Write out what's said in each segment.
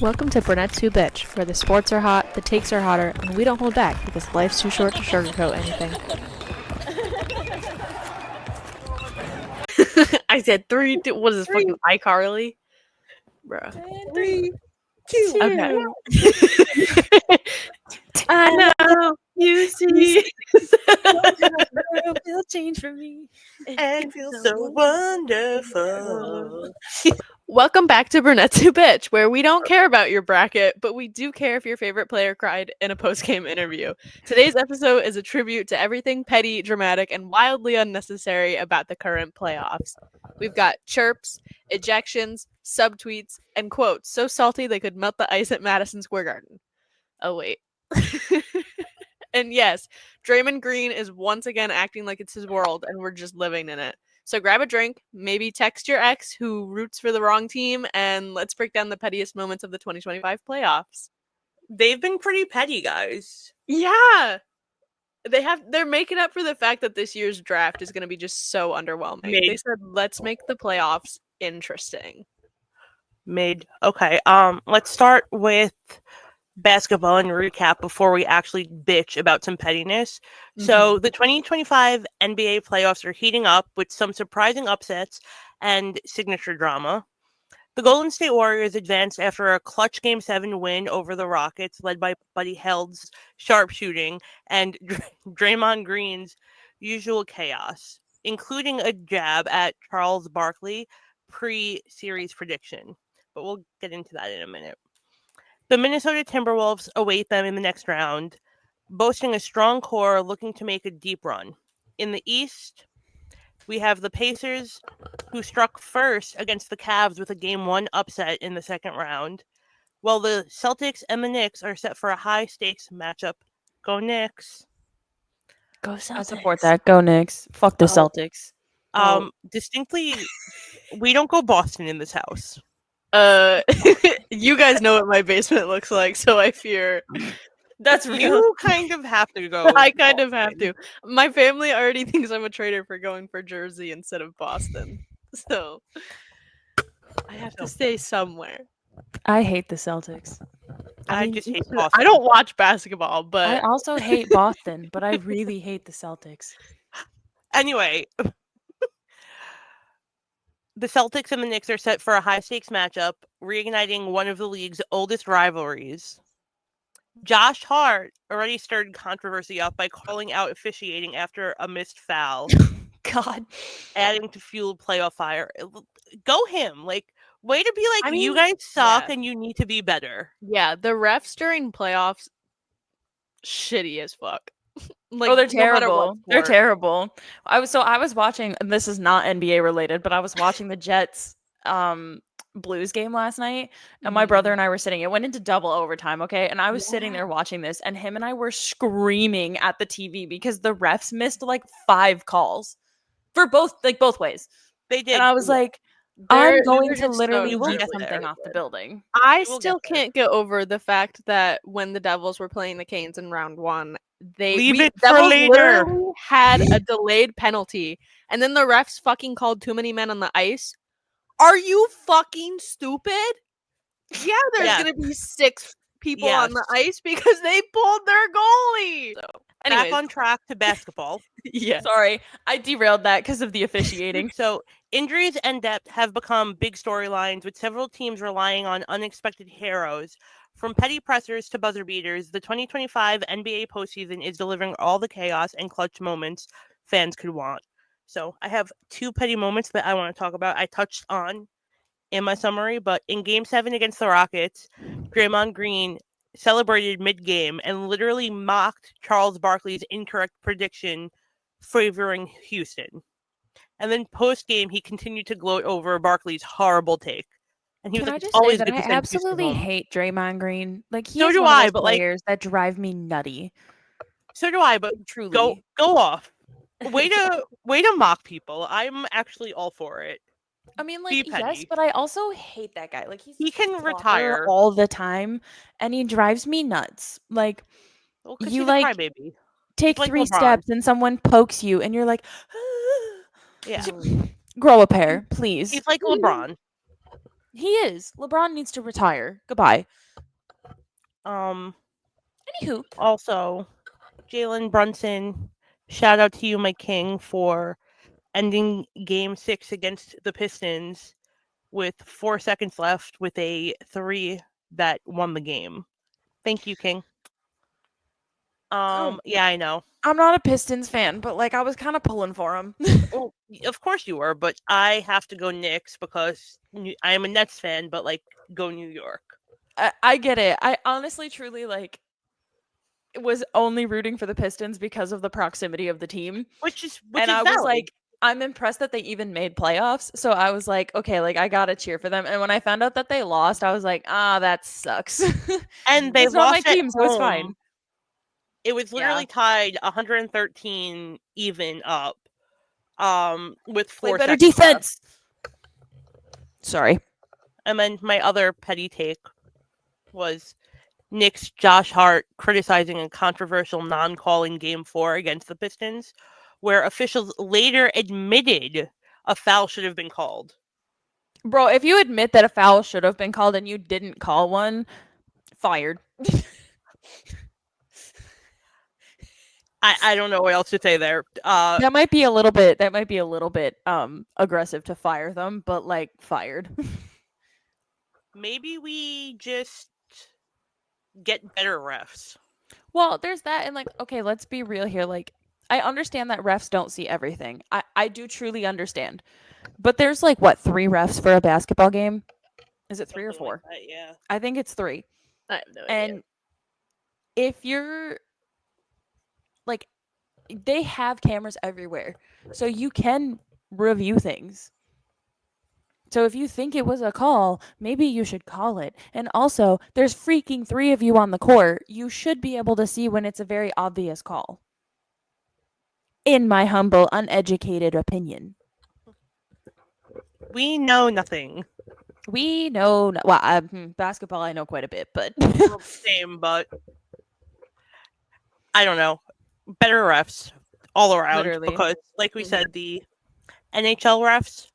Welcome to Burnett's Who Bitch, where the sports are hot, the takes are hotter, and we don't hold back because life's too short to sugarcoat anything. I said 3, 2, what is this, fucking iCarly? Bruh. 3, 2. Okay. I know you see. Will change for me. And feel so wonderful. Welcome back to Burnett's Who Bitch, where we don't care about your bracket, but we do care if your favorite player cried in a post-game interview. Today's episode is a tribute to everything petty, dramatic, and wildly unnecessary about the current playoffs. We've got chirps, ejections, subtweets, and quotes so salty they could melt the ice at Madison Square Garden. Oh, wait. And yes, Draymond Green is once again acting like it's his world and we're just living in it. So grab a drink, maybe text your ex who roots for the wrong team, and let's break down the pettiest moments of the 2025 playoffs. They've been pretty petty, guys. Yeah. They're making up for the fact that this year's draft is going to be just so underwhelming. They said, let's make the playoffs interesting. Okay, let's start with basketball and recap before we actually bitch about some pettiness. So the 2025 NBA playoffs are heating up with some surprising upsets and signature drama. The Golden State Warriors advanced after a clutch Game 7 win over the Rockets, led by Buddy Hield's sharpshooting and Draymond Green's usual chaos, including a jab at Charles Barkley pre-series prediction. But we'll get into that in a minute. The Minnesota Timberwolves await them in the next round, boasting a strong core looking to make a deep run. In the East, we have the Pacers, who struck first against the Cavs with a Game 1 upset in the second round, while the Celtics and the Knicks are set for a high-stakes matchup. Go Knicks. Go Celtics. I support that. Go Knicks. Fuck the Celtics. Distinctly, we don't go Boston in this house. You guys know what my basement looks like, so I fear That's real. You kind of have to go. I kind of have to. My family already thinks I'm a traitor for going for Jersey instead of Boston, so I have to stay somewhere. I hate the Celtics. I just hate Boston. I don't watch basketball, but I also hate Boston, but I really hate the Celtics. Anyway, the Celtics and the Knicks are set for a high-stakes matchup, reigniting one of the league's oldest rivalries. Josh Hart already stirred controversy up by calling out officiating after a missed foul. God. Adding to fuel playoff fire. Go him. Way to be like, I mean, you guys suck yeah. and you need to be better. yeah, the refs during playoffs, shitty as fuck. They're terrible. They're terrible. I was watching, and this is not NBA related, but I was watching the Jets Blues game last night, and my brother and I were sitting. It went into double overtime, okay? And I was sitting there watching this, and him and I were screaming at the TV because the refs missed like 5 calls for both ways. They did. And I was like, I'm going to literally yeet something off the building. I still can't get over the fact that when the Devils were playing the Canes in round 1, Devils literally had a delayed penalty, and then the refs fucking called too many men on the ice. Are you fucking stupid? Yeah, there's gonna be 6 people on the ice because they pulled their goalie. So, back on track to basketball. Yeah. Sorry, I derailed that because of the officiating. So, injuries and depth have become big storylines, with several teams relying on unexpected heroes. From petty pressers to buzzer beaters, the 2025 NBA postseason is delivering all the chaos and clutch moments fans could want. So, I have 2 petty moments that I want to talk about. I touched on in my summary, but in Game 7 against the Rockets, Draymond Green celebrated mid-game and literally mocked Charles Barkley's incorrect prediction favoring Houston. And then post-game, he continued to gloat over Barkley's horrible take. And he was like, always good to send I absolutely Houston home. hate Draymond Green. Like, he's So do one I, of those but, like, players that drive me nutty. So do I, but Truly. go off. Way to mock people. I'm actually all for it. I mean, Be like, petty. yes, but I also hate that guy. Like, He can retire all the time, and he drives me nuts. Like, you like crybaby. take like 3 LeBron. steps and someone pokes you, and you're like, Yeah. grow a pair, please. He's like LeBron. He is. LeBron needs to retire. Goodbye. Anywho. Also, Jalen Brunson, shout out to you, my king, for ending Game 6 against the Pistons with 4 seconds left with a 3 that won the game. Thank you, King. Yeah, I know. I'm not a Pistons fan, but like I was kind of pulling for him. Well, of course you were, but I have to go Knicks because I am a Nets fan, but like go New York. I get it. I honestly, truly like was only rooting for the Pistons because of the proximity of the team, Which is I valid. was like, I'm impressed that they even made playoffs. So I was like, okay, like I gotta cheer for them. And when I found out that they lost, I was like, that sucks. And they It's not lost my at team, so it's fine. home. It was literally tied 113 even up. With 4 better seconds defense. left. Sorry. And then my other petty take was Knicks' Josh Hart criticizing a controversial non-call in Game 4 against the Pistons, where officials later admitted a foul should have been called. Bro, if you admit that a foul should have been called and you didn't call one, fired. I don't know what else to say there. That might be a little bit aggressive to fire them, but like fired. Maybe we just get better refs. Well, there's that, and like, okay, let's be real here. Like, I understand that refs don't see everything. I do truly understand. But there's like what, 3 refs for a basketball game? Is it 3 or 4? Like that, yeah. I think it's 3. I have no idea. And if you're like, they have cameras everywhere, so you can review things. So if you think it was a call, maybe you should call it. And also, there's freaking 3 of you on the court. You should be able to see when it's a very obvious call. In my humble, uneducated opinion. We know nothing. We know, well, basketball I know quite a bit, but same, but I don't know. Better refs all around. Literally. Because, like we said, the NHL refs,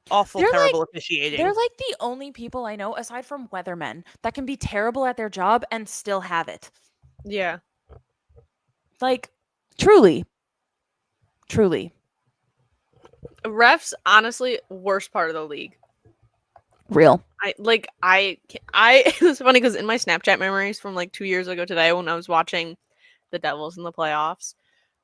awful, terrible officiating. They're like the only people I know, aside from weathermen, that can be terrible at their job and still have it. Yeah. Like, truly. Refs, honestly, worst part of the league. Real. It was funny because in my Snapchat memories from like 2 years ago today when I was watching the Devils in the playoffs,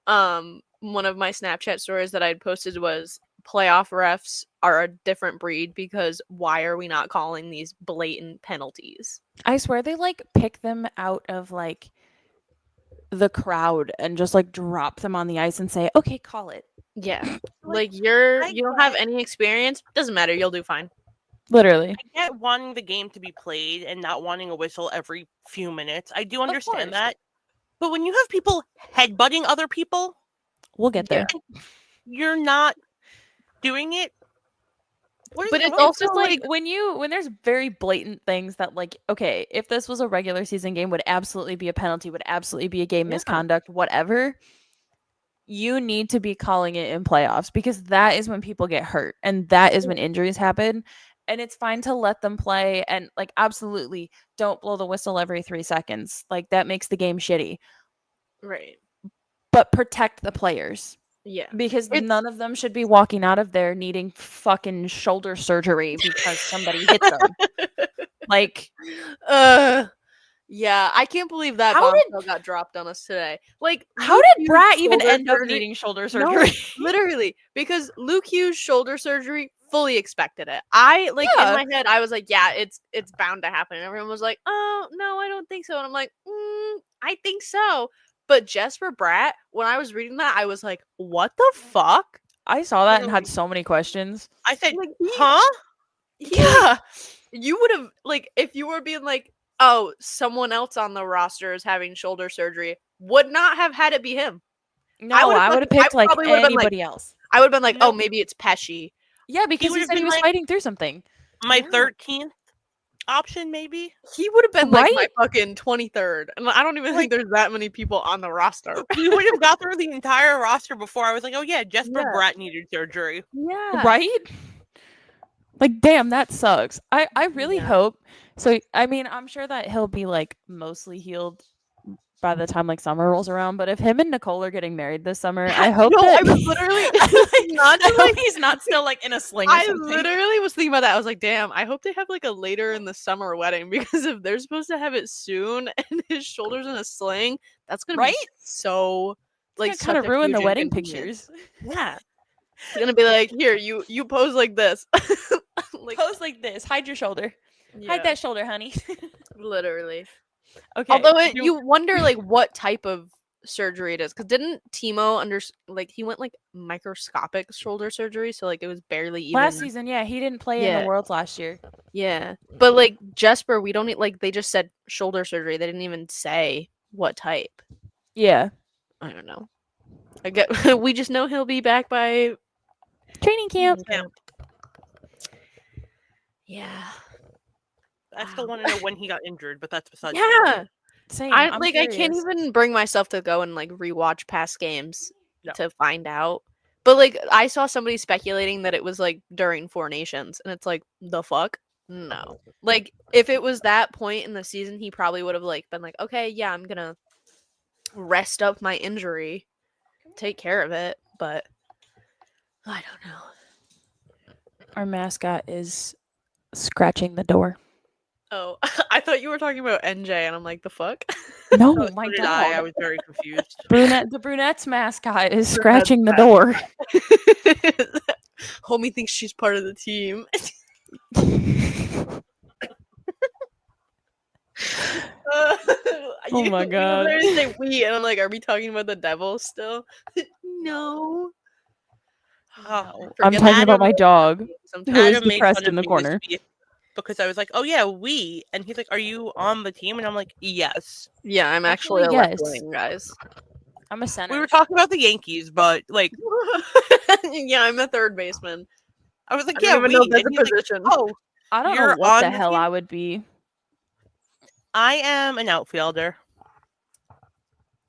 one of my Snapchat stories that I'd posted was playoff refs are a different breed because why are we not calling these blatant penalties? I swear they like pick them out of like the crowd and just like drop them on the ice and say, okay, call it. Yeah. Like you don't have any experience. Doesn't matter. You'll do fine. Literally. I get wanting the game to be played and not wanting a whistle every few minutes. I do understand that. But when you have people headbutting other people, we'll get there. You're not doing it. But it's also like when there's very blatant things that like, okay, if this was a regular season game, would absolutely be a penalty, would absolutely be a game misconduct, whatever. You need to be calling it in playoffs because that is when people get hurt and that is when injuries happen. And it's fine to let them play and like absolutely don't blow the whistle every 3 seconds. Like that makes the game shitty. Right. But protect the players. Yeah. Because none of them should be walking out of there needing fucking shoulder surgery because somebody hit them. Like yeah, I can't believe that bombshell got dropped on us today. Like, how did Brat even end up needing shoulder surgery? No, literally, because Luke Hughes' shoulder surgery, fully expected it. I in my head, I was like, yeah, it's bound to happen. And everyone was like, oh no, I don't think so. And I'm like, I think so. But Jesper Bratt, when I was reading that, I was like, what the fuck? I saw that and had so many questions. I said, huh? Yeah. You would have, like, if you were being like, oh, someone else on the roster is having shoulder surgery, would not have had it be him. No, I would have picked like anybody else. I would have been like, oh, maybe it's Pesci. Yeah, because he said he was fighting through something. My 13th option, maybe? He would have been like my fucking 23rd. And I don't even think there's that many people on the roster. We would have got through the entire roster before I was like, oh yeah, Jesper Bratt needed surgery. Yeah. Right? Like, damn, that sucks. I really Yeah. hope. So, I mean, I'm sure that he'll be like mostly healed by the time like summer rolls around. But if him and Nicole are getting married this summer, I hope No, that I was literally not I to, hope like, he's not still like in a sling or I something. literally was thinking about that. I was like, damn, I hope they have like a later in the summer wedding because if they're supposed to have it soon and his shoulder's in a sling, that's gonna Right? be so like Kind of such a ruin the huge wedding inconvenience. pictures. Yeah. It's gonna be like, here, you pose like this. Like, Pose like this. Hide your shoulder. yeah, Hide that shoulder, honey. literally. Okay. Although you wonder like what type of surgery it is, because didn't Timo he went like microscopic shoulder surgery, so like it was barely even last season, yeah, he didn't play in Yeah. the Worlds last year. Yeah, but like Jesper, we don't like they just said shoulder surgery. They didn't even say what type. Yeah. I don't know. I get we just know he'll be back by Training camp. Yeah. I still want to know when he got injured, but that's besides. Yeah. Same. I I'm like I can't curious. even bring myself to go and like rewatch past games No. to find out. But like I saw somebody speculating that it was like during Four Nations, and it's like the fuck? No. Like if it was that point in the season, he probably would have like been like, okay, yeah, I'm gonna rest up my injury, take care of it. But I don't know. Our mascot is scratching the door. Oh, I thought you were talking about NJ, and I'm like, the fuck? No, So my did dog. I was very confused. The brunette's mascot is scratching the door. Homie thinks she's part of the team. Oh my God. You say we, and I'm like, are we talking about the devil still? No. Oh, I'm Forget talking that. about my dog, Sometimes. who is Adam made depressed fun in of the me corner. this week because I was like, "Oh yeah, we," and he's like, "Are you on the team?" And I'm like, "Yes." Yeah, I'm actually a Actually, left yes. wing, guys. I'm a center. We were talking about the Yankees, but like, Yeah, I'm a third baseman. I was like, I "Yeah, don't even we." know if that's And a he's like, position. "Oh, I don't know you're what the on the hell team? I would be. I am an outfielder.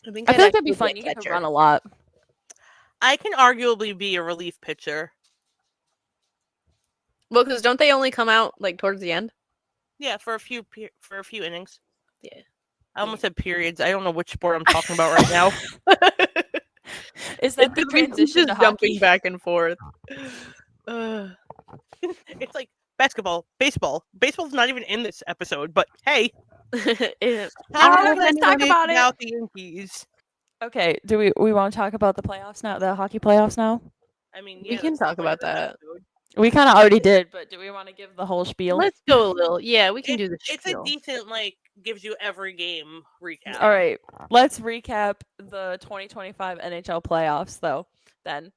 I think I I'd feel like that'd be actually fun. be You a get to catcher. run a lot. I can arguably be a relief pitcher." Well, because don't they only come out like towards the end? Yeah, for a few innings. Yeah. I almost said periods. I don't know which sport I'm talking about right now. Is that the It's between transition just to jumping hockey? back and forth. It's like basketball, baseball. Baseball's not even in this episode, but hey, Yeah. how Oh, let's talk about it. the Yankees. Okay, do we want to talk about the playoffs now? The hockey playoffs now? I mean, We can that's the talk point of about this that. episode. We kind of already did, but do we want to give the whole spiel? Let's go a little. Yeah, we can do the It's spiel. a decent, like, gives you every game recap. All right, let's recap the 2025 NHL playoffs, though. Then,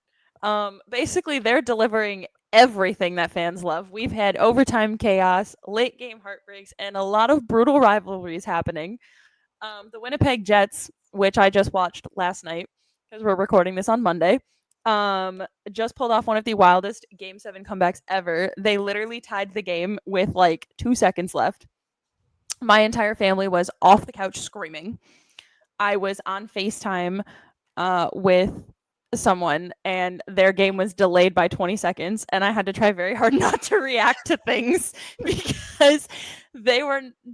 basically, they're delivering everything that fans love. We've had overtime chaos, late game heartbreaks, and a lot of brutal rivalries happening. The Winnipeg Jets, which I just watched last night because we're recording this on Monday, just pulled off one of the wildest Game 7 comebacks ever. They literally tied the game with like 2 seconds left. My entire family was off the couch screaming. I was on FaceTime with someone, and their game was delayed by 20 seconds, and I had to try very hard not to react to things because they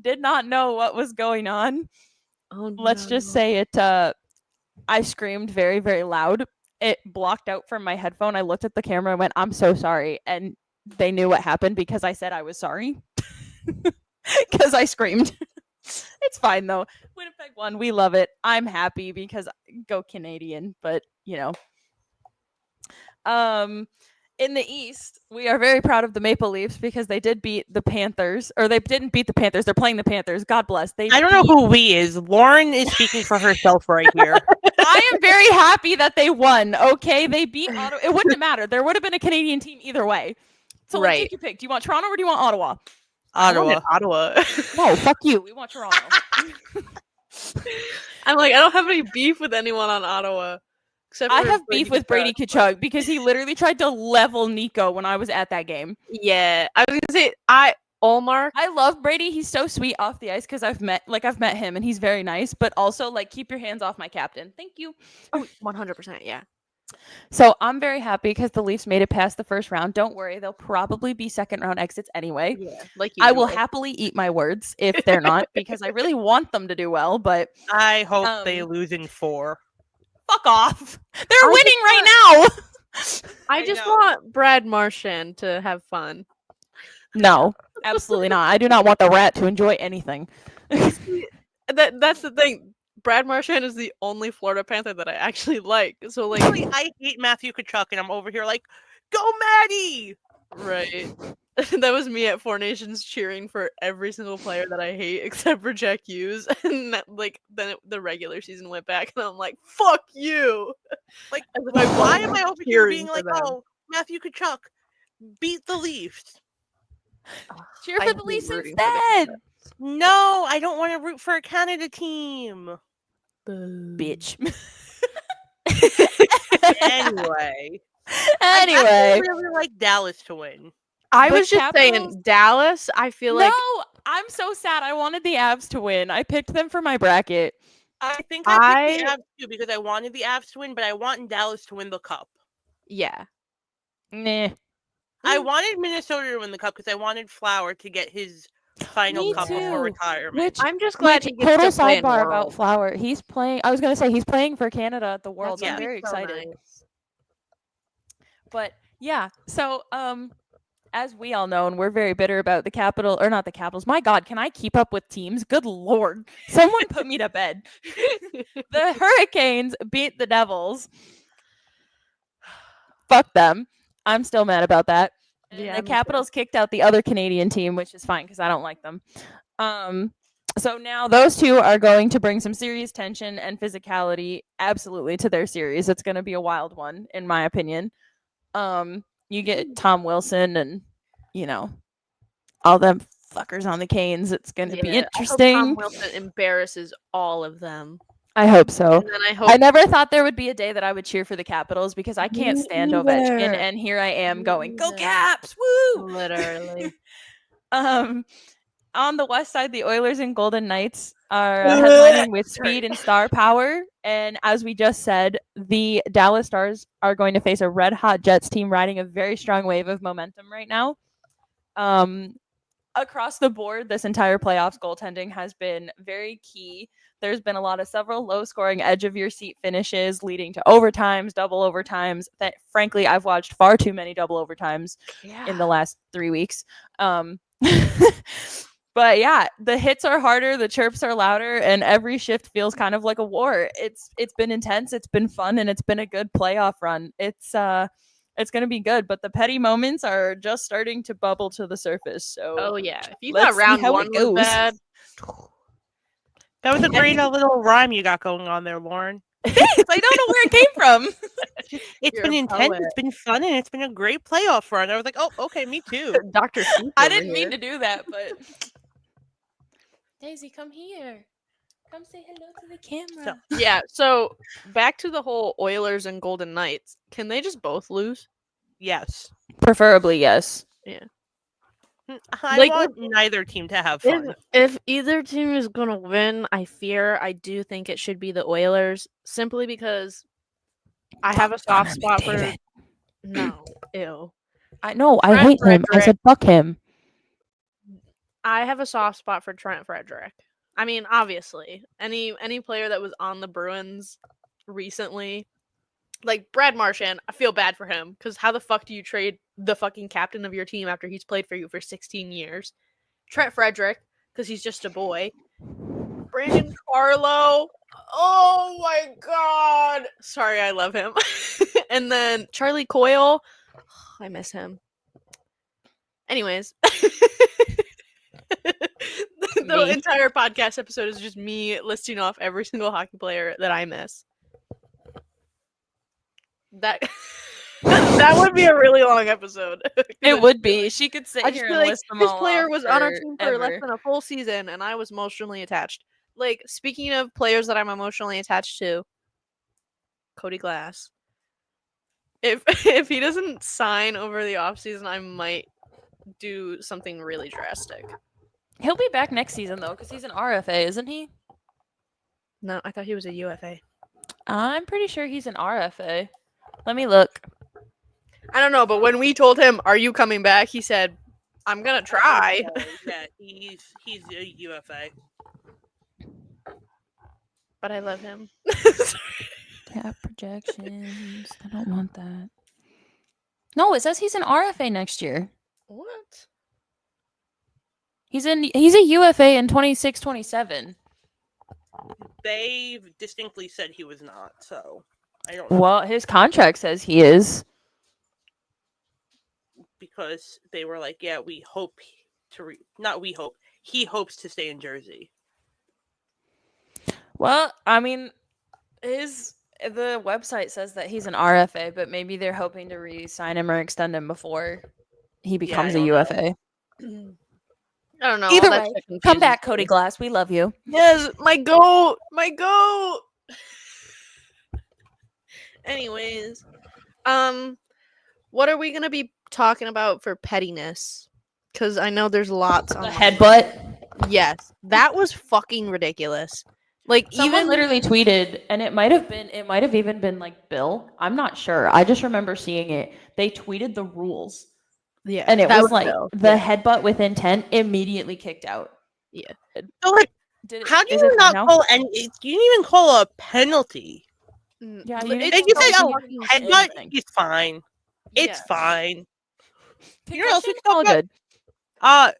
did not know what was going on. Oh, Let's just say it. I screamed very, very loud. It blocked out from my headphone. I looked at the camera and went, "I'm so sorry," and they knew what happened because I said I was sorry because I screamed. It's fine though. Winnipeg won. We love it. I'm happy because go Canadian. But you know, in the East, we are very proud of the Maple Leafs because they did beat the Panthers, or they didn't beat the Panthers. They're playing the Panthers. God bless. I don't know who we is. Lauren is speaking for herself right here. I am very happy that they won. Okay, they beat Ottawa. It wouldn't have mattered. There would have been a Canadian team either way. So like, take your pick. Do you want Toronto or do you want Ottawa? Ottawa. Ottawa. No, fuck you. We want Toronto. I'm like, I don't have any beef with anyone on Ottawa. Except I for have beef with Brady Tkachuk. Kachuk because he literally tried to level Nico when I was at that game. Yeah, I was gonna say Olmark. I love Brady. He's so sweet off the ice because I've met him and he's very nice. But also, like, keep your hands off my captain. Thank you. Oh, 100%. Yeah. So I'm very happy because the Leafs made it past the first round. Don't worry, they'll probably be second round exits anyway. Yeah, like I will usual. happily eat my words if they're not, because I really want them to do well, but I hope they lose in 4. fuck off. They're winning right now. I just want Brad Marchand to have fun. No, absolutely not. I do not want the rat to enjoy anything. That's the thing. Brad Marchand is the only Florida Panther that I actually like. So like, I hate Matthew Tkachuk, and I'm over here like, go Maddie! Right. That was me at Four Nations cheering for every single player that I hate except for Jack Hughes. And then the regular season went back, and I'm like, fuck you. Like, why am I over here being like, oh, Matthew Tkachuk, beat the Leafs? Cheer for the Leafs instead. No, I don't want to root for a Canada team. Bitch. Anyway. I really like Dallas to win. I was just saying Dallas. I feel like no, I'm so sad. I wanted the Avs to win. I picked them for my bracket. I think I picked the Avs too because I wanted the Avs to win, but I wanted Dallas to win the cup. Yeah. Nah. I wanted Minnesota to win the cup because I wanted Flower to get his final cup before retirement. I'm just glad he gets total to play in sidebar World. about Flower. He's playing. I was gonna say he's playing for Canada at the Worlds. I'm very excited. Nice. But yeah, so as we all know, and we're very bitter about the Capital, or not the Capitals. My God, can I keep up with teams? Good Lord, someone put me to bed. The Hurricanes beat the Devils. Fuck them. I'm still mad about that. Yeah, the Capitals kicked out the other Canadian team, which is fine because I don't like them. So now those two are going to bring some serious tension and physicality absolutely to their series. It's going to be a wild one, in my opinion. You get Tom Wilson and, all them fuckers on the Canes. It's going to be interesting. I hope Tom Wilson embarrasses all of them. I hope so. And then I never thought there would be a day that I would cheer for the Capitals because I can't stand Ovechkin, and here I am going, go Caps! Woo! Literally. On the west side, the Oilers and Golden Knights are headlining with speed and star power. And as we just said, the Dallas Stars are going to face a red-hot Jets team riding a very strong wave of momentum right now. Across the board, this entire playoffs goaltending has been very key. There's been several low-scoring edge-of-your-seat finishes leading to overtimes, double overtimes. That, frankly, I've watched far too many double overtimes in the last 3 weeks. But yeah, the hits are harder, the chirps are louder, and every shift feels kind of like a war. It's been intense, it's been fun, and it's been a good playoff run. It's going to be good, but the petty moments are just starting to bubble to the surface. So if you thought round one was bad, that was a great little rhyme you got going on there, Lauren. Thanks. I don't know where it came from. It's been intense, it's been fun, and it's been a great playoff run. I was like, oh, okay, me too. Dr. I didn't mean to do that, but Daisy, come here. Come say hello to the camera. So back to the whole Oilers and Golden Knights. Can they just both lose? Yes. Preferably, yes. Yeah. I want neither team to have fun. If either team is going to win, I do think it should be the Oilers, simply because I have a soft spot for... No, ew. I know, I hate him. I said fuck him. I have a soft spot for Trent Frederick. I mean, obviously, any player that was on the Bruins recently, like Brad Marchand, I feel bad for him because how the fuck do you trade the fucking captain of your team after he's played for you for 16 years? Trent Frederick, because he's just a boy. Brandon Carlo. Oh my god. Sorry, I love him. And then Charlie Coyle. I miss him. Anyways. The entire podcast episode is just me listing off every single hockey player that I miss. That would be a really long episode. It would be. She could sit here and list them all. This player was on our team for less than a full season, and I was emotionally attached. Like, speaking of players that I'm emotionally attached to, Cody Glass. If he doesn't sign over the offseason, I might do something really drastic. He'll be back next season, though, because he's an RFA, isn't he? No, I thought he was a UFA. I'm pretty sure he's an RFA. Let me look. I don't know, but when we told him, "Are you coming back?" he said, "I'm gonna try." Yeah, he's a UFA. But I love him. Tap projections. I don't want that. No, it says he's an RFA next year. What? He's a UFA in 26-27. They distinctly said he was not, so I don't know. Well, his contract says he is. Because they were like, yeah, we hope not we hope. He hopes to stay in Jersey. Well, I mean, the website says that he's an RFA, but maybe they're hoping to re-sign him or extend him before he becomes a UFA. I don't know. Either all that way, shit come confuses back, me. Cody Glass. We love you. Yes, my goat. My goat. Anyways, what are we gonna be talking about for pettiness? Because I know there's lots on The my headbutt. Yes, that was fucking ridiculous. Like Someone even literally tweeted, and it might have even been like Bill. I'm not sure. I just remember seeing it. They tweeted the rules, yeah, and it that was like Bill. the headbutt with intent immediately kicked out. Yeah. So like, how do is you it not now? call any? You didn't even call a penalty. Yeah, you you They just say, It's "Oh, fucking headbutt anything. is fine. It's fine." You know what else we Concussion, can talk all about?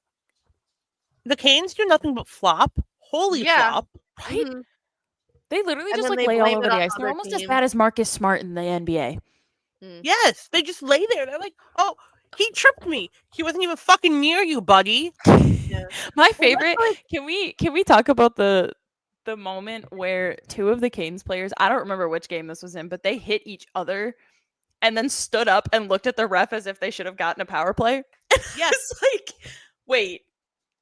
good. The Canes do nothing but flop. Holy flop! Right? Mhm. They literally And just then like they lay all blame over it the on ice. They're other almost as teams. bad as Marcus Smart in the NBA. Yes, they just lay there. They're like, "Oh, he tripped me. He wasn't even fucking near you, buddy." My favorite. Can we talk about the moment where two of the Canes players, I don't remember which game this was in, but they hit each other and then stood up and looked at the ref as if they should have gotten a power play? Yes. It's like, wait,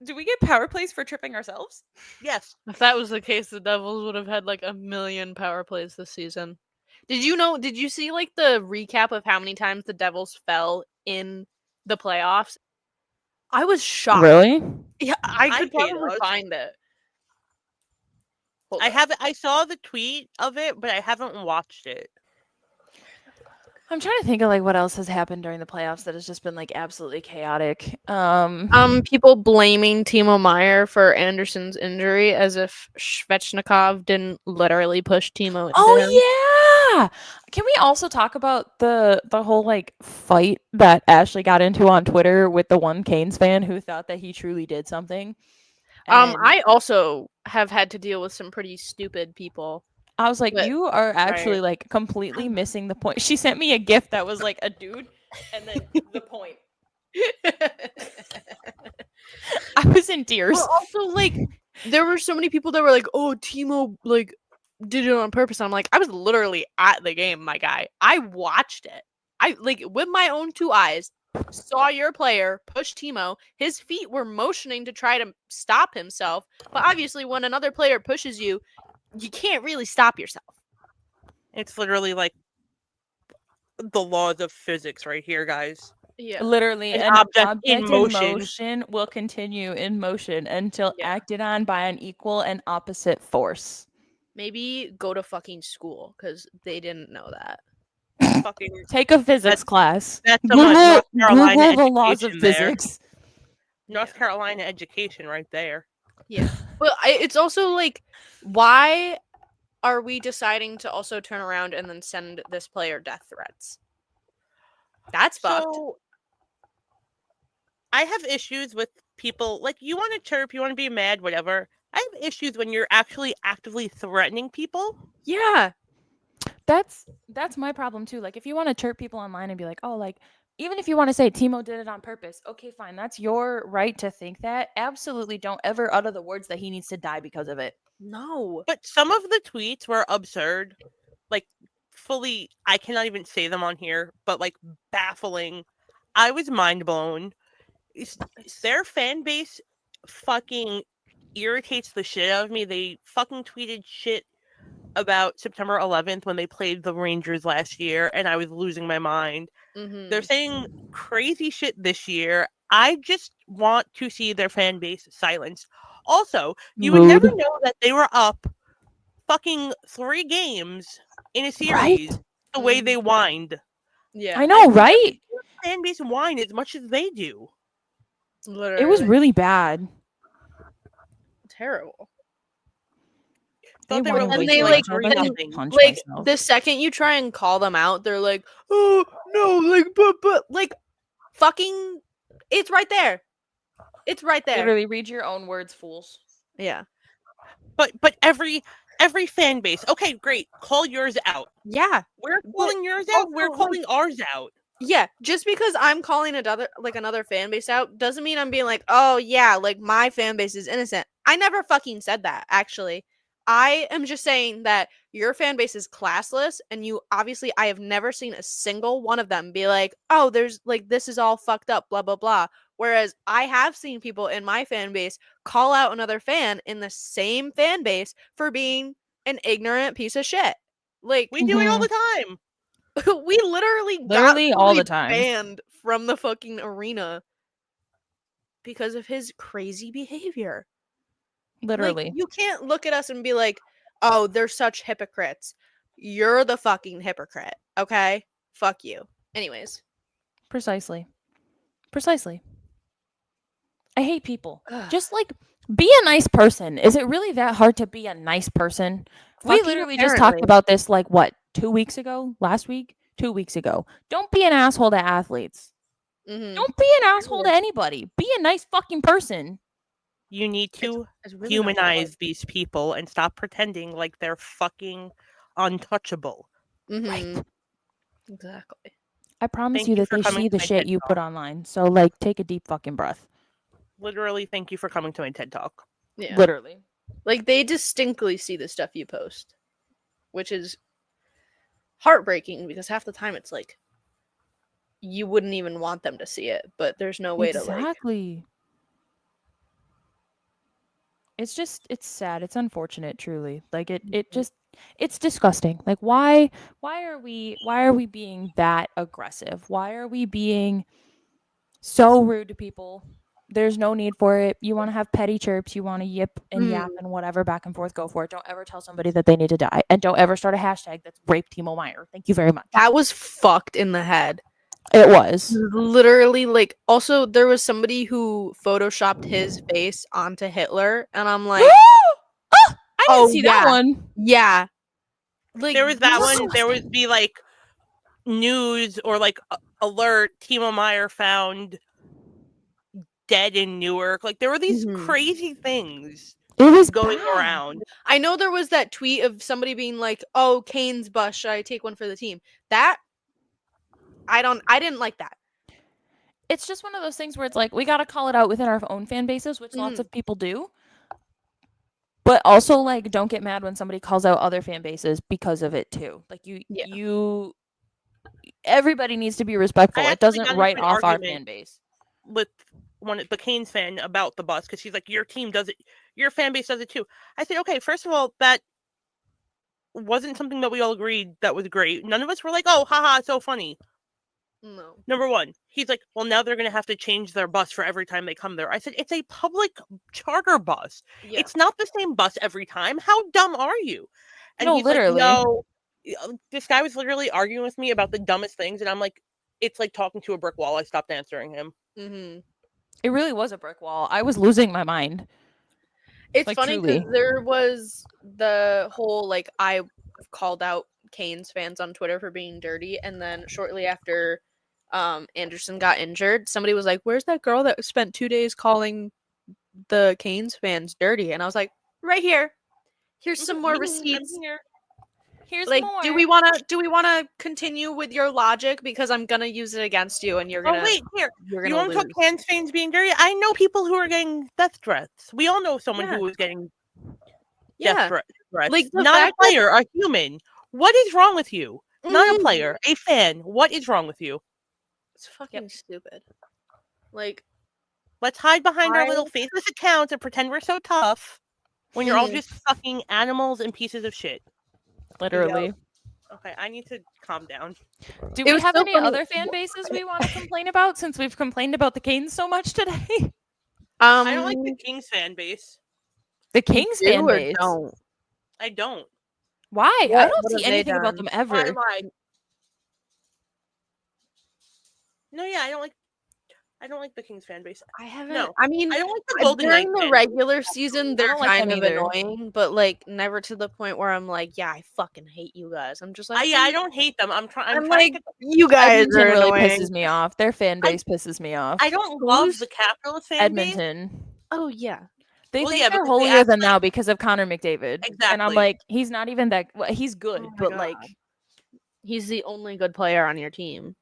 do we get power plays for tripping ourselves? Yes. If that was the case, the Devils would have had like 1,000,000 power plays this season. Did you see like the recap of how many times the Devils fell in the playoffs? I was shocked. Really? Yeah, I I could hate probably us. find it. Hold I up. haven't. I saw the tweet of it, but I haven't watched it. I'm trying to think of like what else has happened during the playoffs that has just been like absolutely chaotic. People blaming Timo Meyer for Anderson's injury as if Svechnikov didn't literally push Timo into him. Oh yeah. Can we also talk about the whole like fight that Ashley got into on Twitter with the one Canes fan who thought that he truly did something? And I also have had to deal with some pretty stupid people. I was like, but- you are actually like completely missing the point. She sent me a gift that was like a dude and then the point. I was in tears. Well, also, like, there were so many people that were like, "Oh, Timo like did it on purpose." I'm like, I was literally at the game, my guy. I watched it. I like with my own two eyes saw your player push Timo. His feet were motioning to try to stop himself, but obviously, when another player pushes you, you can't really stop yourself. It's literally like the laws of physics right here, guys. Yeah, Literally, An an object in motion. motion will continue in motion until acted on by an equal and opposite force. maybe go to fucking school because they didn't know that. Fucking Take a physics class. that's some North Carolina Google the laws of education there. physics. North Carolina education right there. Yeah, but it's also like, why are we deciding to also turn around and then send this player death threats? That's fucked. So I have issues with people like you want to chirp, you want to be mad, whatever. I have issues when you're actually actively threatening people. Yeah. That's my problem too. Like if you want to chirp people online and be like, oh, like even if you want to say Timo did it on purpose, okay, fine. That's your right to think that. Absolutely don't ever utter the words that he needs to die because of it. No. But some of the tweets were absurd. Like fully I cannot even say them on here, but like baffling. I was mind blown. Their fan base fucking irritates the shit out of me. They fucking tweeted shit about September 11th when they played the Rangers last year, and I was losing my mind. They're saying crazy shit this year. I just want to see their fan base silenced. Also, you would never know that they were up fucking 3 games in a series. Right? the way they whined. Yeah. I know, right? Fan base whine as much as they do. Literally. It was really bad. terrible. Thought they were And losing, they like, like, three and, nothing. like the second you try and call them out, they're like, "Oh no!" Like, but like, fucking, it's right there. It's right there. Literally, read your own words, fools. Yeah. But every fan base, okay, great, call yours out. Yeah. We're calling yours out. We're calling ours out. Yeah, just because I'm calling another fan base out doesn't mean I'm being like, oh yeah, like my fan base is innocent. I never fucking said that, actually. I am just saying that your fan base is classless, and I have never seen a single one of them be like, oh, there's like, this is all fucked up, blah, blah, blah. Whereas I have seen people in my fan base call out another fan in the same fan base for being an ignorant piece of shit. Like, we do it all the time. we literally got all the time banned from the fucking arena because of his crazy behavior. Literally. Like, you can't look at us and be like, oh, they're such hypocrites. You're the fucking hypocrite, okay? Fuck you. Anyways. Precisely. I hate people. Ugh. Just like, be a nice person. Is it really that hard to be a nice person? We literally just talked about this, like, what, 2 weeks ago? Last week? 2 weeks ago. Don't be an asshole to athletes. Mm-hmm. Don't be an asshole to anybody. Be a nice fucking person. You need to it's really humanize these people and stop pretending like they're fucking untouchable. Mm-hmm. Exactly. I promise Thank you you that for they coming see to the my shit TED you Talk. put online. So, like, take a deep fucking breath. Literally, thank you for coming to my TED Talk. Yeah. Literally. Like, they distinctly see the stuff you post, which is heartbreaking because half the time it's like you wouldn't even want them to see it, but there's no way to like. Exactly. It's just, it's sad. It's unfortunate, truly. Like, it's disgusting. Like, why are we being that aggressive? Why are we being so rude to people? There's no need for it. You want to have petty chirps, you want to yip and yap and whatever, back and forth, go for it. Don't ever tell somebody that they need to die, and don't ever start a hashtag that's rape Timo Meyer. Thank you very much. That was fucked in the head. It was literally, like, also there was somebody who photoshopped his face onto Hitler, and I'm like, I didn't see that one. Yeah. Like, There was that one. There would be like news or like alert. Timo Meyer found dead in Newark. Like, there were these crazy things. It was going bad. around. I know there was that tweet of somebody being like, "Oh, Kane's bus. Should I take one for the team?" That I didn't like that. It's just one of those things where it's like, we got to call it out within our own fan bases, which lots of people do. But also, like, don't get mad when somebody calls out other fan bases because of it too. Like, everybody needs to be respectful. It doesn't write off our fan base. With the Canes fan about the bus, because she's like, your team does it, your fan base does it too. I said, okay, first of all, that wasn't something that we all agreed that was great. None of us were like, oh, haha, it's so funny. No. Number one, he's like, well, now they're going to have to change their bus for every time they come there. I said, it's a public charter bus. Yeah. It's not the same bus every time. How dumb are you? And no, he's literally. like, no, this guy was literally arguing with me about the dumbest things. And I'm like, it's like talking to a brick wall. I stopped answering him. Mm-hmm. It really was a brick wall. I was losing my mind. It's like, funny because there was the whole, like, I called out Canes fans on Twitter for being dirty. And then shortly after Anderson got injured, somebody was like, where's that girl that spent 2 days calling the Canes fans dirty? And I was like, right here. Here's some more receipts. Here's like, more. do we want to continue with your logic, because I'm gonna use it against you, and you're gonna. Oh wait, here. You're gonna. You want to talk Canes fans being dirty? I know people who are getting death threats. We all know someone who was getting death threats. Like, not a player, a human. What is wrong with you? Not a player, a fan. What is wrong with you? It's fucking stupid. Like, let's hide behind our little faceless accounts and pretend we're so tough when you're all just fucking animals and pieces of shit. Literally. Okay, I need to calm down. Do we have any other fan bases we want to complain about, since we've complained about the Canes so much today? I don't like the Kings fan base. The Kings fan base? I don't. Why? I don't see anything about them ever. Why? No, yeah, I don't like the Kings fan base. I haven't. No, I mean, I don't like the Golden during Knights the fan base. regular season, they're don't like kind them of either. annoying, but like never to the point where I'm like, yeah, I fucking hate you guys. I'm just like, I don't hate them. I'm I'm trying like, to get. you guys Edmonton are really annoying. pisses me off. Their fan base pisses me off. I don't love Who's- the Capitals fan base. Edmonton. Oh yeah, They Well, think yeah, they're because they holier act than like- thou because of Connor McDavid. And I'm Exactly. like, he's not even that. Well, he's good, Oh my but God. like, he's the only good player on your team.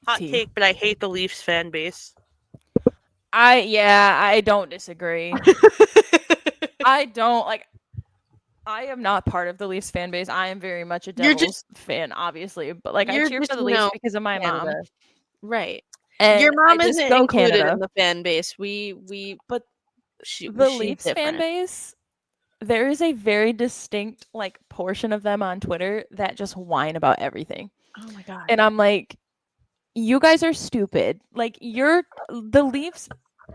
Hot Tea. take, but I hate the Leafs fan base. I don't disagree. I don't like. I am not part of the Leafs fan base. I am very much a You're Devils fan, obviously, but like I you're cheer just, for the you Leafs know, because of my mom. Canada. Right. And Your mom I just isn't go included Canada. in the fan base. But the she's Leafs fan different. base, there is a very distinct like portion of them on Twitter that just whine about everything. Oh my God. And I'm like, you guys are stupid. Like the Leafs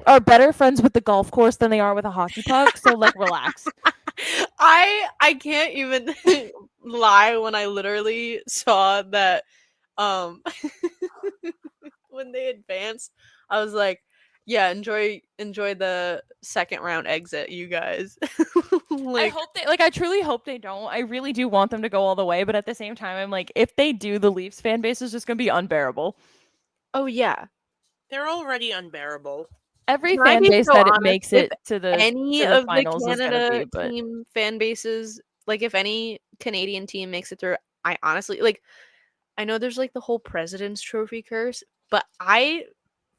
are better friends with the golf course than they are with a hockey puck. So like relax. I can't even lie when I literally saw that when they advanced, I was like, yeah, enjoy the second round exit, you guys. I hope I truly hope they don't. I really do want them to go all the way, but at the same time I'm like, if they do, the Leafs fan base is just gonna be unbearable. Oh yeah. They're already unbearable. Every Can I fan be base so that it honest? makes If it to the any to the of the finals is gonna Canada be, but team fan bases, like if any Canadian team makes it through, I honestly like. I know there's like the whole President's Trophy curse, but I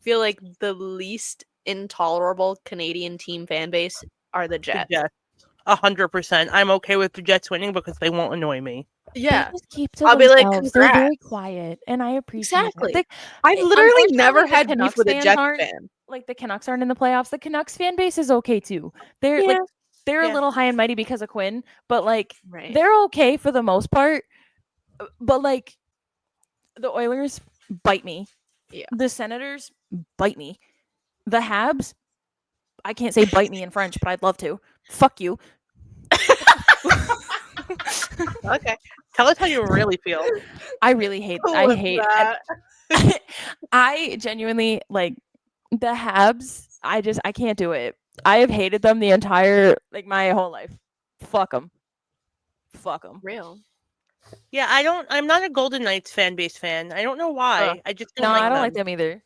feel like the least intolerable Canadian team fan base are the The Jets. Jets. 100%. I'm okay with the Jets winning because they won't annoy me. Yeah, they just keep to I'll be like, themselves. They're very congrats. quiet, and I appreciate Exactly. it. I've literally never unfortunately, the had beef Canucks with a fans Jets aren't- fan. Like the Canucks aren't in the playoffs. The Canucks fan base is okay too. They're like Yeah. they're Yeah. a little high and mighty because of Quinn, but like Right. they're okay for the most part. But like the Oilers bite me. Yeah. The Senators bite me. The Habs, I can't say bite me in French, but I'd love to. Fuck you. Okay. Tell us how you really feel. I really hate. I hate. I genuinely like the Habs. I can't do it. I have hated them the entire my whole life. Fuck them. Fuck them. Real. Yeah, I'm not a Golden Knights fan base fan. I don't know why. I just don't No, like I don't them. like them either.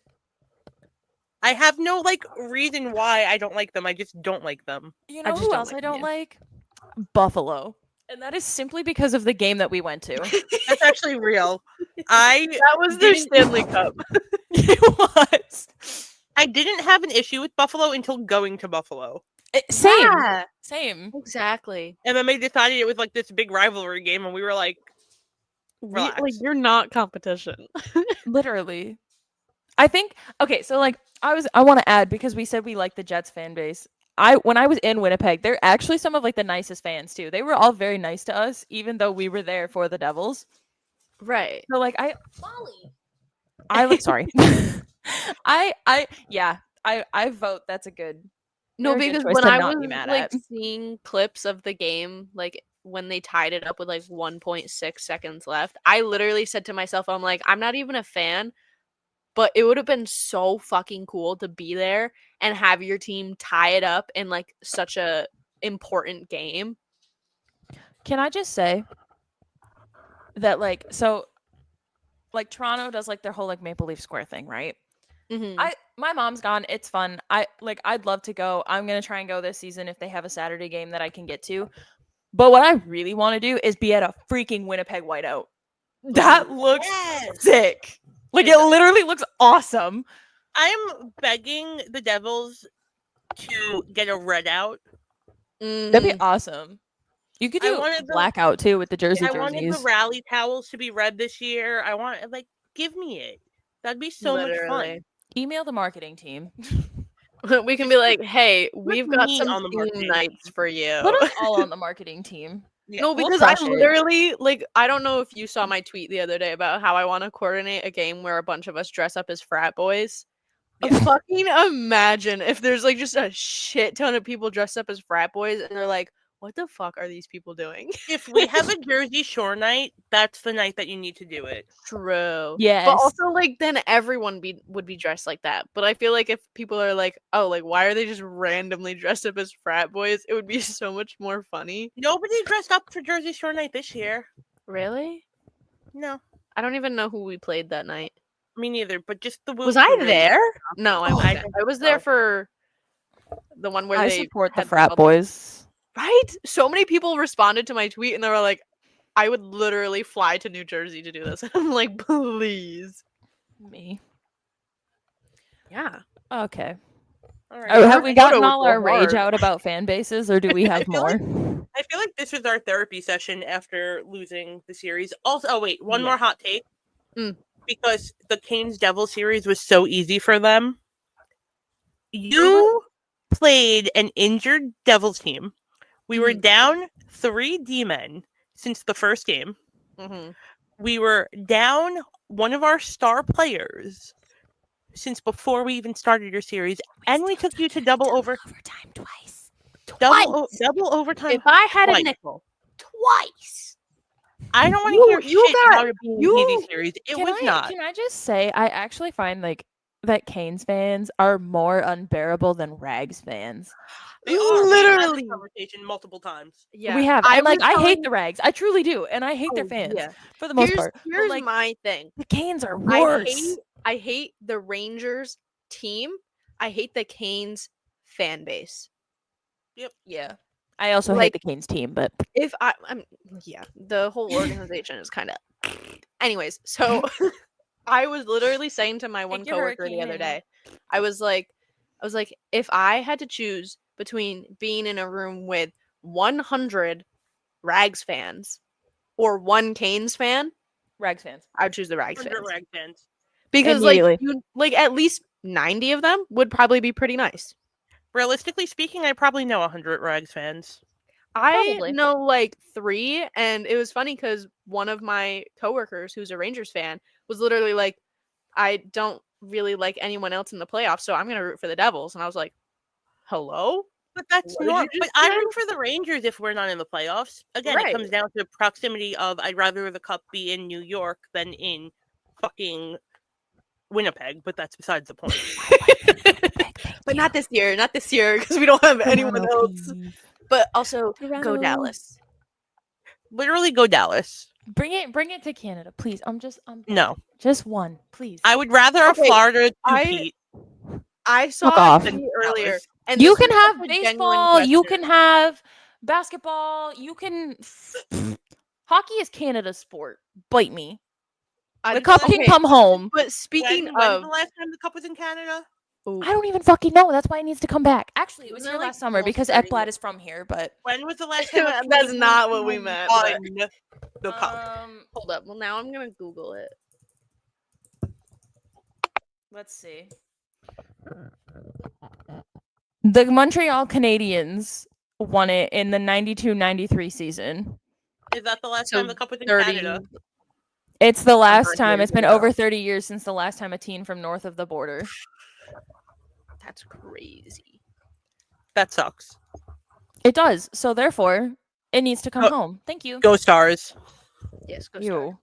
I have no reason why I don't like them. I just don't like them. You I know just who don't else like I don't you. like? Buffalo. And that is simply because of the game that we went to. That's actually real. I That was their didn't- Stanley Cup. It was. I didn't have an issue with Buffalo until going to Buffalo. Same. Yeah, Same. exactly. And then they decided it was this big rivalry game, and we were like, Like relax. you're not competition. Literally. I think okay, so I want to add because we said we like the Jets fan base. When I was in Winnipeg, they're actually some of the nicest fans too. They were all very nice to us, even though we were there for the Devils. Right. So sorry. I vote that's a good. No, they're a good because choice when to I not was be mad like at. seeing clips of the game, like when they tied it up with 1.6 seconds left, I literally said to myself, I'm like, I'm not even a fan, but it would have been so fucking cool to be there and have your team tie it up in such a important game. Can I just say that Toronto does their whole Maple Leaf Square thing, right? Mm-hmm. My mom's gone. It's fun. I'd love to go. I'm gonna try and go this season if they have a Saturday game that I can get to. But what I really want to do is be at a freaking Winnipeg whiteout. That looks sick. It literally looks awesome. I'm begging the Devils to get a red out. That'd be awesome. You could do blackout too with the jersey I wanted jerseys. the rally towels to be red this year. I want give me it. That'd be so much fun. Email the marketing team. We can be like, hey, we've got me some on the team marketing nights for you. Put us all on the marketing team. Yeah, No, we'll because I crush it. literally I don't know if you saw my tweet the other day about how I want to coordinate a game where a bunch of us dress up as frat boys. Fucking imagine if there's just a shit ton of people dressed up as frat boys and they're like, what the fuck are these people doing? If we have a Jersey Shore night, that's the night that you need to do it. True. Yes. But also, like, then everyone would be dressed like that. But I feel like if people are like, oh, like, why are they just randomly dressed up as frat boys? It would be so much more funny. Nobody dressed up for Jersey Shore night this year. Really? No. I don't even know who we played that night. Me neither, but just the Was I there? No, I Oh, wasn't. I was there no. for the one where I they support the had frat bubble- boys. Right? So many people responded to my tweet and they were like, I would literally fly to New Jersey to do this. I'm like, please. Me. Yeah. Okay. All right. Oh, have we gotten Photo all was so our rage hard. out about fan bases, or do we have feel more? I feel like this was our therapy session after losing the series. Also, oh wait, one Yeah. more hot take. Mm. Because the Canes Devil series was so easy for them. You played an injured Devils team. We were down 3 D-men since the first game. Mm-hmm. We were down one of our star players since before we even started your series, and we took you to double overtime twice. double overtime. If I had twice. a nickel, twice. I don't want to hear You shit got- about it being you- an easy series. It was not. Can I just say, I actually find like that Canes fans are more unbearable than Rags fans. They are. Literally. We had this conversation multiple times. Yeah. We have. I And, like, was I telling- hate the Rags. I truly do, and I hate their Oh, fans yeah. for the most part. But, Here's like, my thing. the Canes are worse. I hate the Rangers team. I hate the Canes fan base. Yeah. I also Like- hate the Canes team, but If I'm yeah, the whole organization is kind of. Anyways, so I was literally saying to my one your coworker the other hurricane. day, I was like, if I had to choose between being in a room with 100 Rags fans or one Canes fan, Rags fans. I'd choose the Rags 100 fans Rag fans. because Immediately. at least 90 of them would probably be pretty nice. Realistically speaking, I probably know 100 Rags fans. I Probably. know like 3, and it was funny because one of my coworkers, who's a Rangers fan, was literally like, "I don't really like anyone else in the playoffs, so I'm gonna root for the Devils." And I was like, "Hello." But that's What did you not. But just I say? root for the Rangers if we're not in the playoffs. Again, Right. it comes down to proximity of I'd rather the cup be in New York than in fucking Winnipeg, but that's besides the point. But not this year, because we don't have anyone else. But also, go Toronto. Dallas. Literally go Dallas. Bring it to Canada, please. I'm No. just one, please. I would rather a Okay, Florida I- two-peat. I saw Fuck off. a tweet earlier, Dallas. and You this can is have such a genuine baseball, you question. can have basketball, you can hockey is Canada's sport. Bite me. I The just- cup can okay, come home. But speaking When's of, the last time the cup was in Canada? I don't even fucking know. That's why it needs to come back. Actually, it was Wasn't here it, like, last summer almost because 30 Ekblad is from here, but When was the last time? a That's Canadian not what we team meant, but- won the cup. hold up. Well, now I'm gonna Google it. let's see. The Montreal Canadiens won it in the 92-93 season. Is that the last So time the cup was in 30. Canada? It's the last 100 time. It's been ago. over 30 years since the last time a team from north of the border. That's crazy. That sucks. It does. So therefore, it needs to come Oh, home. Thank you. Go Stars. Yes, go Stars. You.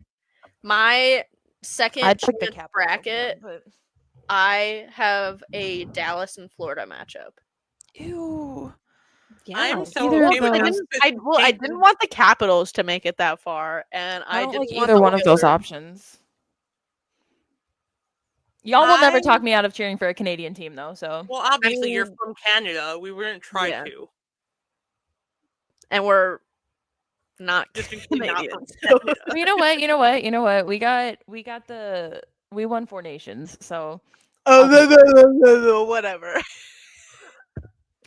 My second I'd pick the chance Capitals, bracket, but- I have a Dallas and Florida matchup. Ew. I'm so Either okay of with those. this. I didn't want the Capitals to make it that far, and I I don't didn't like want either the one of those Oilers. options. Y'all will never I- talk me out of cheering for a Canadian team, though. So Well, obviously you're mean- from Canada. We wouldn't try Yeah. to. And we're not Just in case not from Canadians. Canada. Well, you know what. We won 4 nations, so Whatever.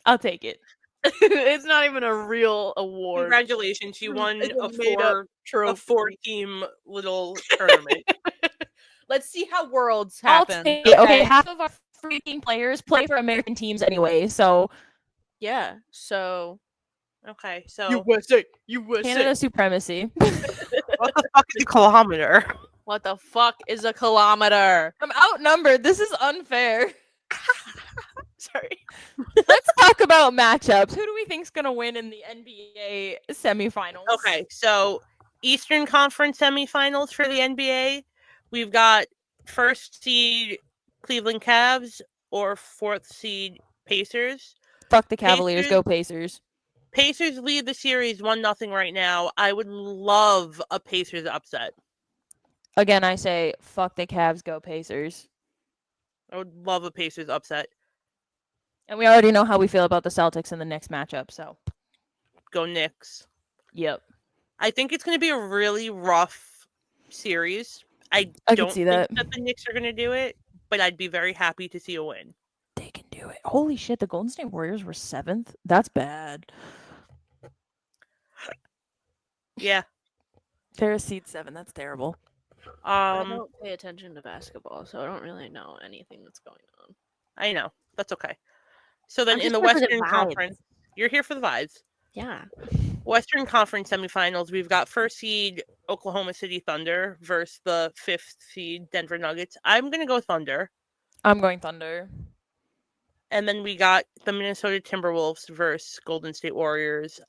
I'll take it. It's not even a real award. Congratulations, you won It's a made-up trophy. 4-team little tournament. Let's see how Worlds I'll happen. take it. Okay, half of our freaking players play for American teams anyway, so Yeah. So Okay, so USA. Canada supremacy. what the fuck is a kilometer? What the fuck is a kilometer? I'm outnumbered. This is unfair. Sorry. Let's talk about matchups. Who do we think's gonna win in the NBA semifinals? Okay, so Eastern Conference semifinals for the NBA, we've got first seed Cleveland Cavs or fourth seed Pacers. Fuck the Cavaliers, go Pacers. Pacers lead the series 1-0 right now. I would love a Pacers upset. Again, I say fuck the Cavs, go Pacers. I would love a Pacers upset. And we already know how we feel about the Celtics in the next matchup, so Go Knicks. yep. I think it's going to be a really rough series. I can don't see think that. the Knicks are going to do it, but I'd be very happy to see a win. They can do it. Holy shit, the Golden State Warriors were 7th? That's bad. Yeah. They're a seed 7. That's terrible. I don't pay attention to basketball, so I don't really know anything that's going on. I know. That's okay. So then I'm in the just here for the Western vibes. Conference, you're here for the vibes. Yeah. Western Conference semifinals, we've got first seed Oklahoma City Thunder versus the 5th seed Denver Nuggets. I'm going to go Thunder. I'm going Thunder. And then we got the Minnesota Timberwolves versus Golden State Warriors.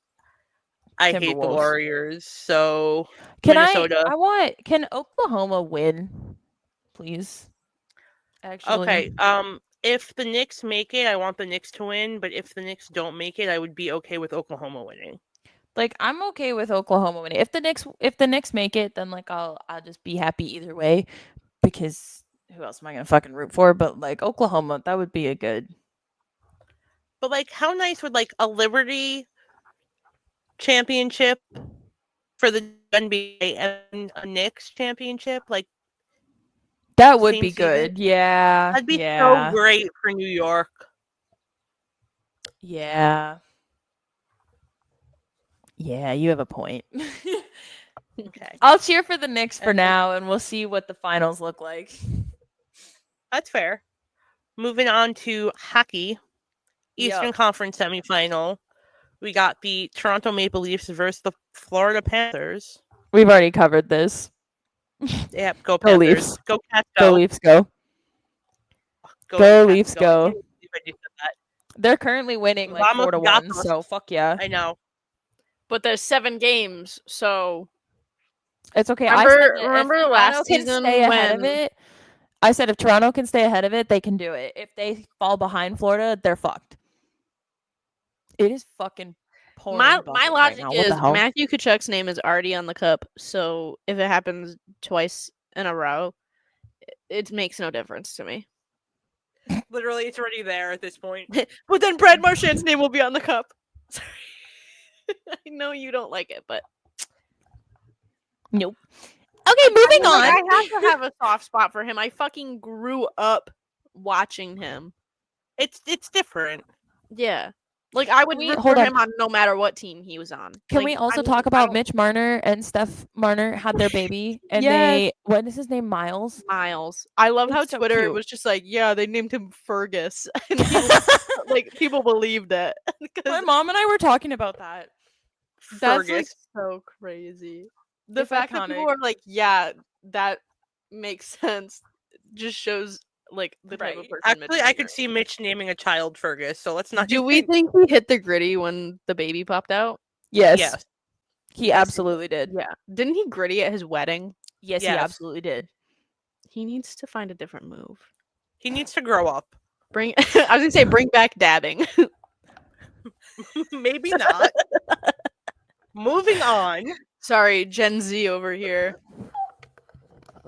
I hate the Timberwolves. Warriors, so Can Minnesota. Can Oklahoma win, please? Actually. Okay. If the Knicks make it, I want the Knicks to win. But if the Knicks don't make it, I would be okay with Oklahoma winning. Like, I'm okay with Oklahoma winning. If the Knicks make it, then like I'll just be happy either way, because who else am I gonna fucking root for? But like Oklahoma, that would be a good. But like, how nice would like a Liberty championship for the NBA and a Knicks championship? Like, That would same be season? good. Yeah. That'd be yeah. so great for New York. Yeah. Yeah, you have a point. Okay. I'll cheer for the Knicks for now, and we'll see what the finals look like. That's fair. Moving on to hockey. Eastern Conference semifinal. We got the Toronto Maple Leafs versus the Florida Panthers. We've already covered this. Yep, go Go Panthers. Leafs. Go Cats, Go go. Leafs, go. Go Go Cats, Leafs, go. go. I can't believe I just said that. They're currently winning like Vamos 4-1, Gatos. so fuck yeah. I know. But there's 7 games, so It's okay. Remember if last Toronto can season stay ahead of when- it. I said if Toronto can stay ahead of it, they can do it. If they fall behind Florida, they're fucked. It is fucking pouring. my buckets logic right now. What is the hell? Matthew Tkachuk's name is already on the cup, so if it happens twice in a row, it makes no difference to me. Literally, it's already there at this point. But then Brad Marchand's name will be on the cup. Sorry. I know you don't like it, but Nope. Okay, moving on. I have to have a soft spot for him. I fucking grew up watching him. It's different. Yeah. Like, I would root for him on no matter what team he was on. Can Like, we also I mean, talk I about don't- Mitch Marner and Steph Marner had their baby, and Yes. what is his name, Miles? Miles. I love how It's so Twitter cute. was just like, yeah, they named him Fergus. And people believed it. My mom and I were talking about that. That's Fergus. like so crazy. The It's fact that people iconic. are like, yeah, that makes sense, just shows like the type of Right. person. Actually, Mitch I Marner could is. see Mitch naming a child Fergus, so let's not. Do we think he hit the gritty when the baby popped out? Yes, Yes. he absolutely did. Yeah. Didn't he gritty at his wedding? Yes, he Yes. absolutely did. He needs to find a different move. He needs to grow up. Bring. I was gonna say bring back dabbing. Maybe not. Moving on. Sorry, Gen Z over here.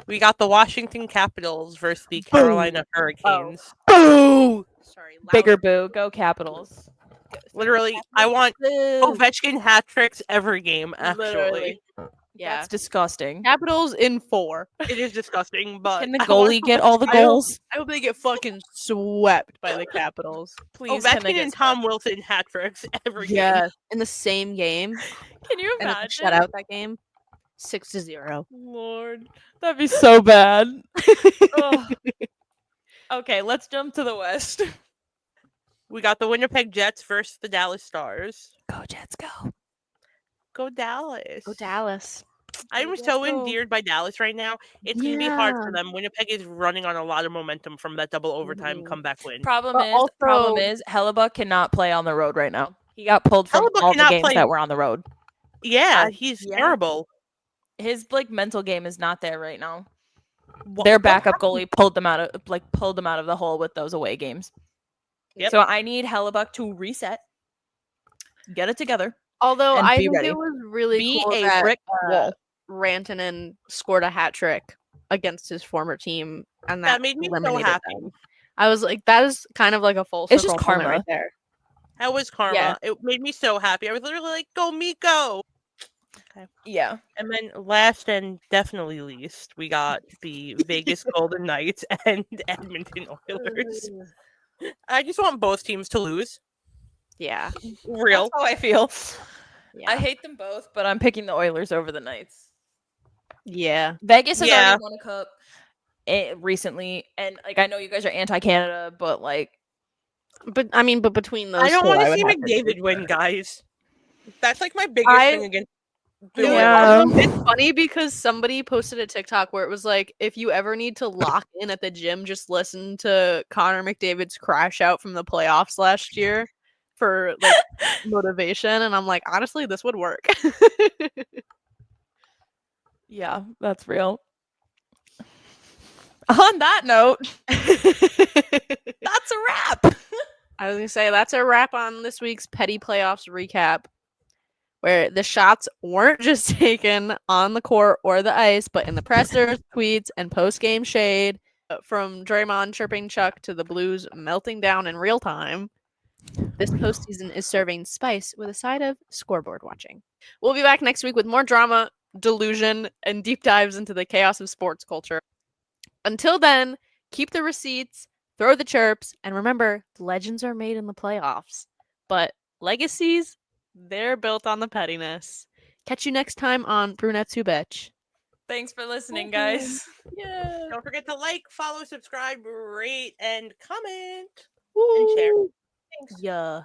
We got the Washington Capitals versus the Carolina Hurricanes. Boo! Sorry, Bigger boo, go Capitals. Literally, I want Ovechkin hat tricks every game, actually. Literally. Yeah. That's disgusting. Capitals in 4. It is disgusting, but Can the I want goalie get all the I hope- goals? I hope they get fucking swept by the Capitals. Please, can they Ovechkin get and Tom Wilson hat tricks every game. Yeah, in the same game. Can you And if imagine? they shut out that game 6-0. Lord, that'd be so bad. Ugh. Okay, let's jump to the West. We got the Winnipeg Jets versus the Dallas Stars. Go Jets, go. Go Dallas. Go Dallas. I'm so endeared by Dallas right now. It's going to be hard for them. Winnipeg is running on a lot of momentum from that double overtime comeback win. Problem is, Hellebuck cannot play on the road right now. He got pulled from Hellebuck all the cannot games play- that were on the road. Yeah, he's terrible. His mental game is not there right now. Their backup goalie pulled them out of the hole with those away games. Yep. So I need Hellebuck to reset, get it together. Although and I be think ready. it was really Be cool a that brick wall. Rantanen scored a hat trick against his former team, and that made me so eliminated happy. them. I was like, that is kind of like a full It's circle just moment karma. right there. That was karma. Yeah. It made me so happy. I was literally like, go, Miko! Okay. Yeah. And then last and definitely least, we got the Vegas Golden Knights and Edmonton Oilers. I just want both teams to lose. Yeah. Real. That's how I feel. Yeah. I hate them both, but I'm picking the Oilers over the Knights. Yeah. Vegas has already won a cup recently, and like I know you guys are anti-Canada, but like, but between those, I don't want to see McDavid win, guys. That's like my biggest thing against. It's funny because somebody posted a TikTok where it was like, if you ever need to lock in at the gym, just listen to Connor McDavid's crash out from the playoffs last year for like motivation. And I'm like, honestly, this would work. yeah, that's real. On that note, that's a wrap. I was gonna say that's a wrap on this week's Petty Playoffs recap, where the shots weren't just taken on the court or the ice, but in the pressers, tweets, and post-game shade. From Draymond chirping Chuck to the Blues melting down in real time, this postseason is serving spice with a side of scoreboard watching. We'll be back next week with more drama, delusion, and deep dives into the chaos of sports culture. Until then, keep the receipts, throw the chirps, and remember, the legends are made in the playoffs. But legacies, they're built on the pettiness. Catch you next time on Brunettes Who Bitch. Thanks for listening, guys. Yeah. Don't forget to like, follow, subscribe, rate, and comment. Woo. And share. Thanks. Yeah.